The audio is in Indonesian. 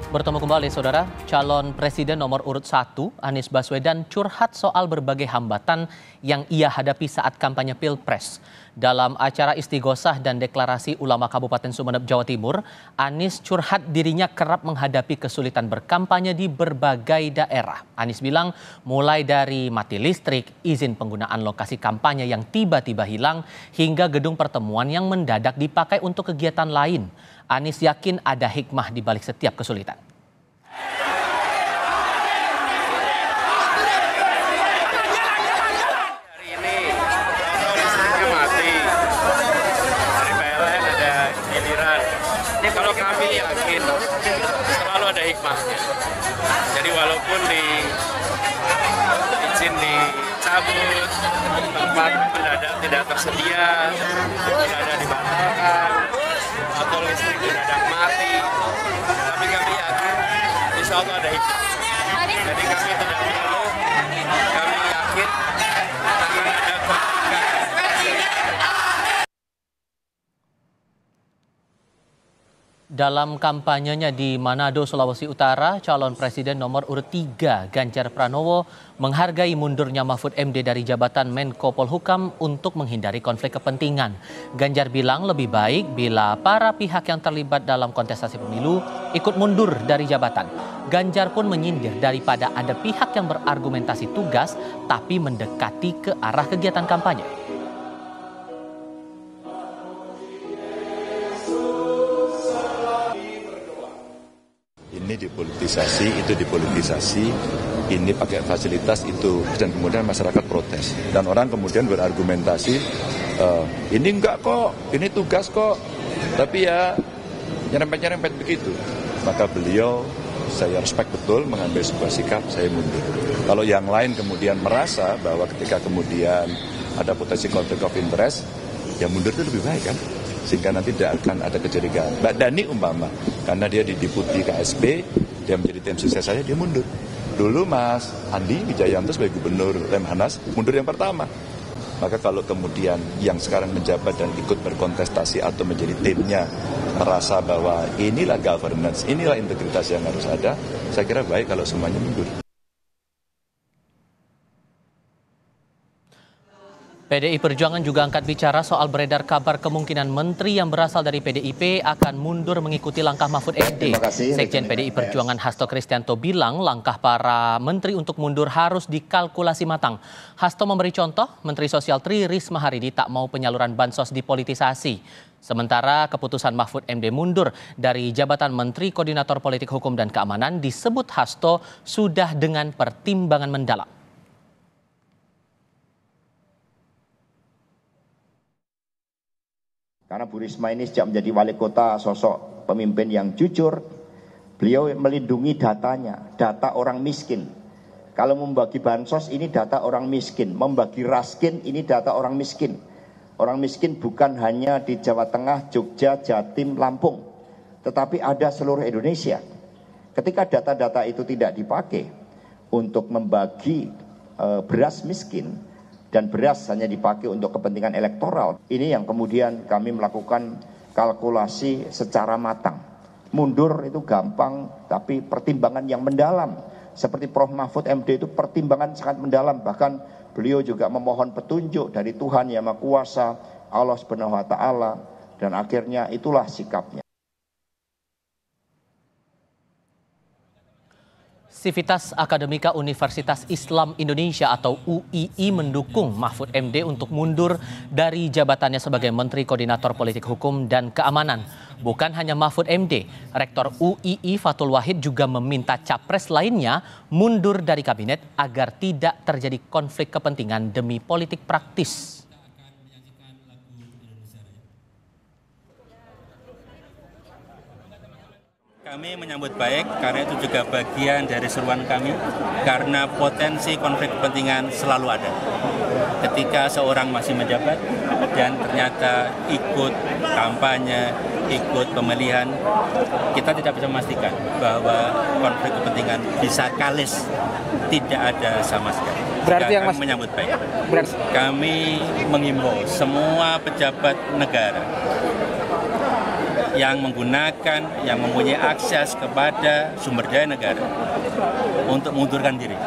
Bertemu kembali, Saudara. Calon Presiden nomor urut 1, Anies Baswedan, curhat soal berbagai hambatan yang ia hadapi saat kampanye Pilpres. Dalam acara Istighosah dan Deklarasi Ulama Kabupaten Sumeneb, Jawa Timur, Anies curhat dirinya kerap menghadapi kesulitan berkampanye di berbagai daerah. Anies bilang mulai dari mati listrik, izin penggunaan lokasi kampanye yang tiba-tiba hilang, hingga gedung pertemuan yang mendadak dipakai untuk kegiatan lain. Anies yakin ada hikmah di balik setiap kesulitan. Hari ini listriknya mati, dari PLN ada giliran. Kalau kami yakin selalu ada hikmahnya. Jadi walaupun izin dicabut, tempat mendadak tidak tersedia, mendadak dibatalkan, atau listrik mendadak mati, tapi kami yakin insya Allah ada hikmah. Jadi kami tidak mengeluh, kami yakin akan ada perbaikan. Dalam kampanyenya di Manado, Sulawesi Utara, calon presiden nomor urut 3 Ganjar Pranowo menghargai mundurnya Mahfud MD dari jabatan Menko Polhukam untuk menghindari konflik kepentingan. Ganjar bilang lebih baik bila para pihak yang terlibat dalam kontestasi pemilu ikut mundur dari jabatan. Ganjar pun menyindir daripada ada pihak yang berargumentasi tugas tapi mendekati ke arah kegiatan kampanye. Ini dipolitisasi, itu dipolitisasi, ini pakai fasilitas itu, dan kemudian masyarakat protes. Dan orang kemudian berargumentasi, ini enggak kok, ini tugas kok, tapi ya nyerempet-nyerempet begitu. Maka beliau, saya respect betul mengambil sebuah sikap, saya mundur. Kalau yang lain kemudian merasa bahwa ketika kemudian ada potensi konflik of interest, ya mundur itu lebih baik kan? Sehingga nanti tidak akan ada kecurigaan. Mbak Dhani umpama, karena dia di Deputi KSP, dia menjadi tim sukses saya, dia mundur. Dulu Mas Andi Wijayanto sebagai Gubernur Lemhanas mundur yang pertama. Maka kalau kemudian yang sekarang menjabat dan ikut berkontestasi atau menjadi timnya merasa bahwa inilah governance, inilah integritas yang harus ada, saya kira baik kalau semuanya mundur. PDI Perjuangan juga angkat bicara soal beredar kabar kemungkinan menteri yang berasal dari PDIP akan mundur mengikuti langkah Mahfud MD. Sekjen PDI Perjuangan Hasto Kristianto bilang langkah para menteri untuk mundur harus dikalkulasi matang. Hasto memberi contoh, Menteri Sosial Tri Risma hari ini tak mau penyaluran bansos dipolitisasi. Sementara keputusan Mahfud MD mundur dari jabatan Menteri Koordinator Politik Hukum dan Keamanan disebut Hasto sudah dengan pertimbangan mendalam. Karena Bu Risma ini sejak menjadi wali kota sosok pemimpin yang jujur, beliau melindungi datanya, data orang miskin. Kalau membagi bansos ini data orang miskin, membagi raskin ini data orang miskin. Orang miskin bukan hanya di Jawa Tengah, Jogja, Jatim, Lampung, tetapi ada seluruh Indonesia. Ketika data-data itu tidak dipakai untuk membagi beras miskin, dan beras hanya dipakai untuk kepentingan elektoral. Ini yang kemudian kami melakukan kalkulasi secara matang. Mundur itu gampang, tapi pertimbangan yang mendalam. Seperti Prof. Mahfud MD itu pertimbangan sangat mendalam. Bahkan beliau juga memohon petunjuk dari Tuhan Yang Maha Kuasa, Allah Subhanahu wa Ta'ala. Dan akhirnya itulah sikapnya. Sivitas Akademika Universitas Islam Indonesia atau UII mendukung Mahfud MD untuk mundur dari jabatannya sebagai Menteri Koordinator Politik Hukum dan Keamanan. Bukan hanya Mahfud MD, Rektor UII Fathul Wahid juga meminta capres lainnya mundur dari kabinet agar tidak terjadi konflik kepentingan demi politik praktis. Kami menyambut baik karena itu juga bagian dari seruan kami karena potensi konflik kepentingan selalu ada. Ketika seorang masih menjabat dan ternyata ikut kampanye, ikut pemilihan, kita tidak bisa memastikan bahwa konflik kepentingan bisa kalis, tidak ada sama sekali. Berarti yang kami menyambut baik. Kami mengimbau semua pejabat negara yang menggunakan, yang mempunyai akses kepada sumber daya negara untuk mengundurkan diri.